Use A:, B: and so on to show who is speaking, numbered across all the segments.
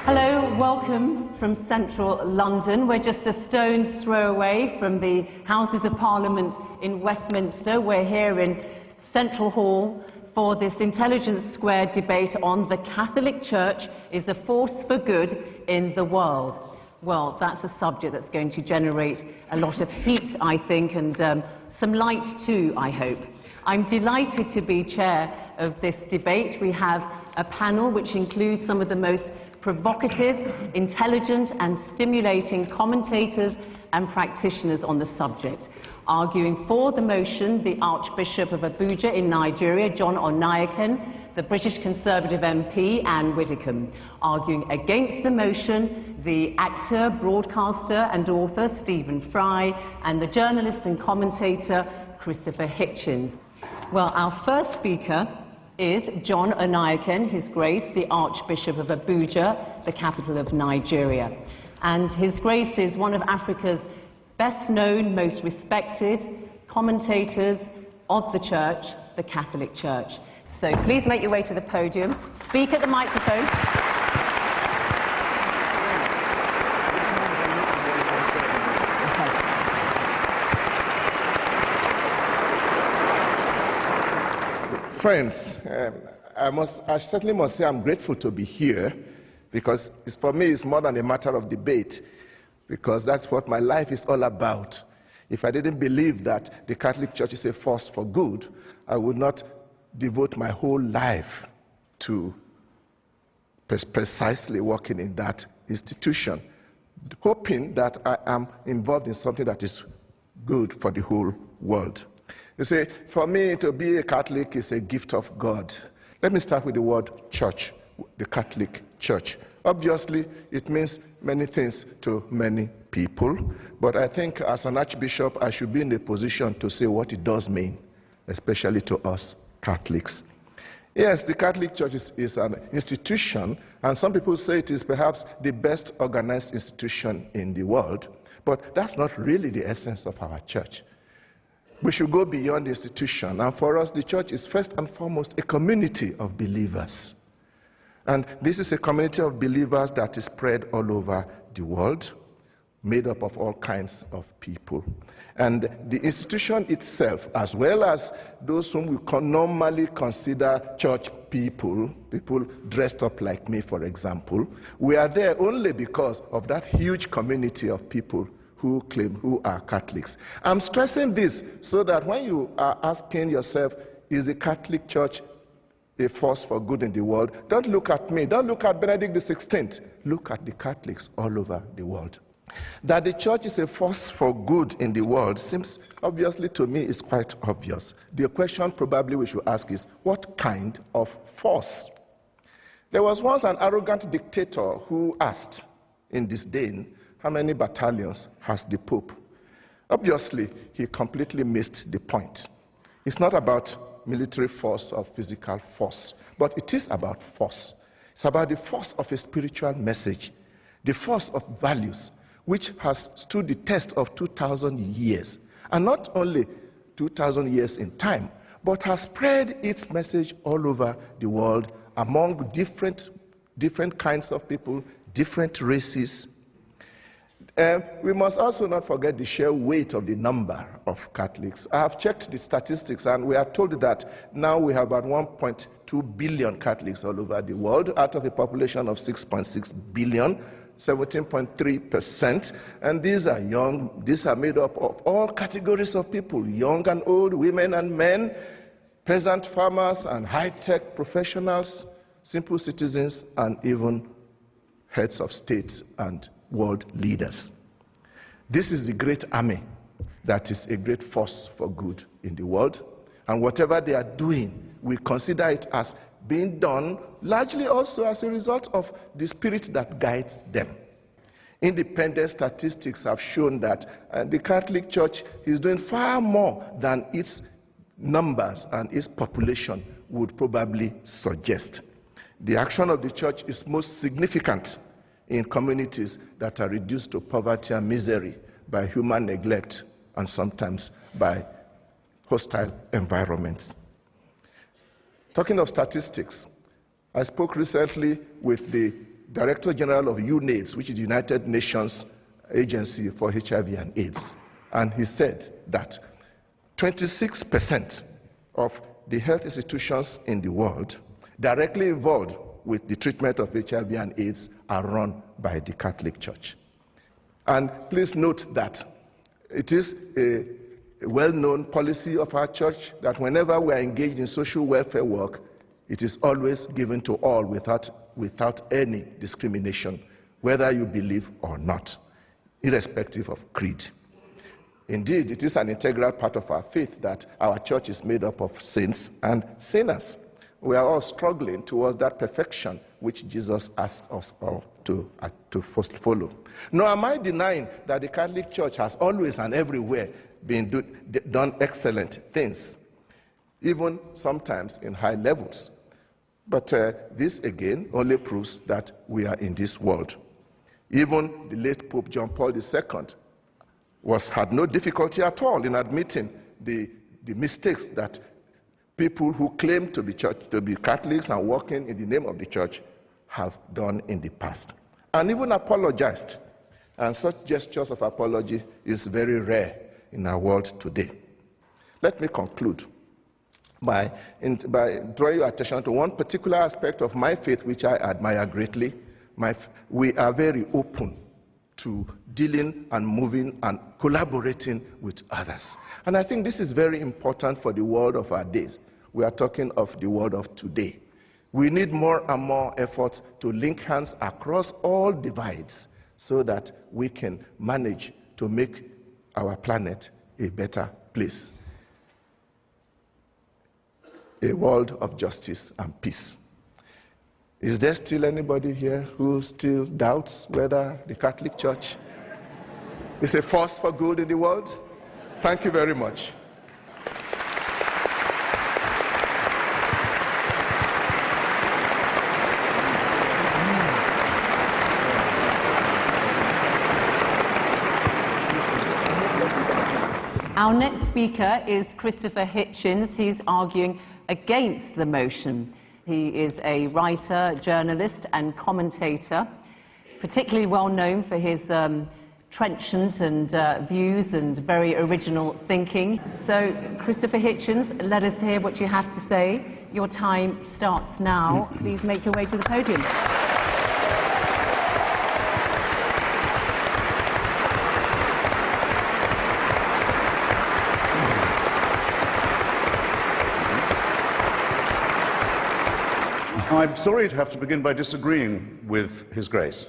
A: Hello, welcome from central London. We're just a stone's throw away from the Houses of Parliament in Westminster. We're here in Central Hall for this Intelligence Squared debate on the Catholic Church is a force for good in the world. Well, that's a subject that's going to generate a lot of heat, I think, and some light too, I hope. I'm delighted to be chair of this debate. We have a panel which includes some of the most provocative, intelligent and stimulating commentators and practitioners on the subject. Arguing for the motion, the Archbishop of Abuja in Nigeria, John Onaiyekan, the British Conservative MP, Anne Widdecombe. Arguing against the motion, the actor, broadcaster and author, Stephen Fry, and the journalist and commentator, Christopher Hitchens. Well, our first speaker is John Onaiyekan, His Grace, the Archbishop of Abuja, the capital of Nigeria. And His Grace is one of Africa's best known, most respected commentators of the Church, the Catholic Church. So please make your way to the podium, speak at the microphone.
B: Friends, I certainly must say I'm grateful to be here, because for me it's more than a matter of debate, because that's what my life is all about. If I didn't believe that the Catholic Church is a force for good, I would not devote my whole life to precisely working in that institution, hoping that I am involved in something that is good for the whole world. You see, for me to be a Catholic is a gift of God. Let me start with the word church, the Catholic Church. Obviously, it means many things to many people, but I think as an archbishop, I should be in a position to say what it does mean, especially to us Catholics. Yes, the Catholic Church is an institution, and some people say it is perhaps the best organized institution in the world, but that's not really the essence of our church. We should go beyond the institution, and for us, the church is first and foremost a community of believers. And this is a community of believers that is spread all over the world, made up of all kinds of people. And the institution itself, as well as those whom we normally consider church people dressed up like me, for example, we are there only because of that huge community of people who are Catholics. I'm stressing this so that when you are asking yourself, is the Catholic Church a force for good in the world, don't look at me, don't look at Benedict XVI, look at the Catholics all over the world. That the church is a force for good in the world seems obviously to me is quite obvious. The question probably we should ask is, what kind of force? There was once an arrogant dictator who asked in disdain, how many battalions has the Pope? Obviously, he completely missed the point. It's not about military force or physical force, but it is about force. It's about the force of a spiritual message, the force of values, which has stood the test of 2,000 years, and not only 2,000 years in time, but has spread its message all over the world among different kinds of people, different races. We must also not forget the sheer weight of the number of Catholics. I have checked the statistics, and we are told that now we have about 1.2 billion Catholics all over the world, out of a population of 6.6 billion, 17.3%. And these are young, these are made up of all categories of people, young and old, women and men, peasant farmers and high-tech professionals, simple citizens, and even heads of states and world leaders. This is the great army that is a great force for good in the world, and whatever they are doing, we consider it as being done largely also as a result of the spirit that guides them. Independent statistics have shown that the Catholic Church is doing far more than its numbers and its population would probably suggest. The action of the Church is most significant in communities that are reduced to poverty and misery by human neglect and sometimes by hostile environments. Talking of statistics, I spoke recently with the Director General of UNAIDS, which is the United Nations Agency for HIV and AIDS, and he said that 26% of the health institutions in the world directly involved with the treatment of HIV and AIDS are run by the Catholic Church. And please note that it is a well-known policy of our church that whenever we are engaged in social welfare work, it is always given to all without any discrimination, whether you believe or not, irrespective of creed. Indeed, it is an integral part of our faith that our church is made up of saints and sinners. We are all struggling towards that perfection which Jesus asked us all to first follow. Nor am I denying that the Catholic Church has always and everywhere done excellent things, even sometimes in high levels. But this again only proves that we are in this world. Even the late Pope John Paul II had no difficulty at all in admitting the mistakes that people who claim to be Catholics and working in the name of the church have done in the past, and even apologized. And such gestures of apology is very rare in our world today. Let me conclude by drawing your attention to one particular aspect of my faith which I admire greatly. We are very open to dealing and moving and collaborating with others. And I think this is very important for the world of our days. We are talking of the world of today. We need more and more efforts to link hands across all divides so that we can manage to make our planet a better place, a world of justice and peace. Is there still anybody here who still doubts whether the Catholic Church is a force for good in the world? Thank you very much.
A: Our next speaker is Christopher Hitchens. He's arguing against the motion. He is a writer, journalist, and commentator, particularly well known for his trenchant and views and very original thinking. So, Christopher Hitchens, let us hear what you have to say. Your time starts now. Please make your way to the podium.
C: I'm sorry to have to begin by disagreeing with His Grace.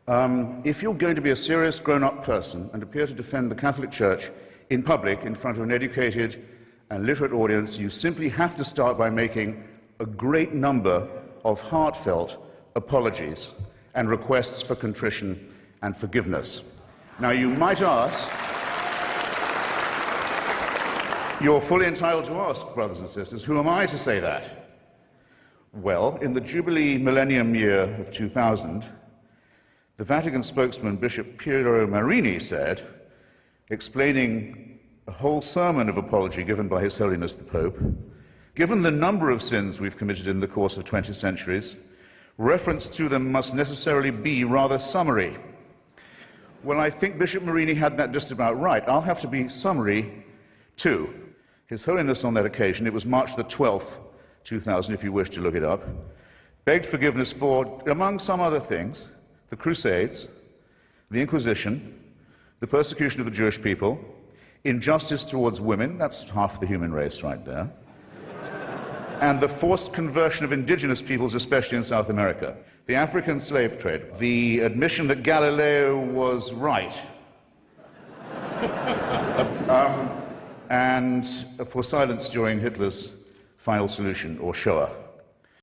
C: If you're going to be a serious grown-up person and appear to defend the Catholic Church in public in front of an educated and literate audience, you simply have to start by making a great number of heartfelt apologies and requests for contrition and forgiveness. Now, you might ask, you're fully entitled to ask, brothers and sisters, who am I to say that? Well, in the Jubilee Millennium Year of 2000, the Vatican spokesman, Bishop Piero Marini, said, explaining a whole sermon of apology given by His Holiness the Pope, given the number of sins we've committed in the course of 20 centuries, reference to them must necessarily be rather summary. Well, I think Bishop Marini had that just about right. I'll have to be summary too. His Holiness on that occasion, it was March the 12th, 2000, if you wish to look it up, begged forgiveness for, among some other things, the Crusades, the Inquisition, the persecution of the Jewish people, injustice towards women, that's half the human race right there, and the forced conversion of indigenous peoples, especially in South America, the African slave trade, the admission that Galileo was right, and for silence during Hitler's final solution, or Shoah.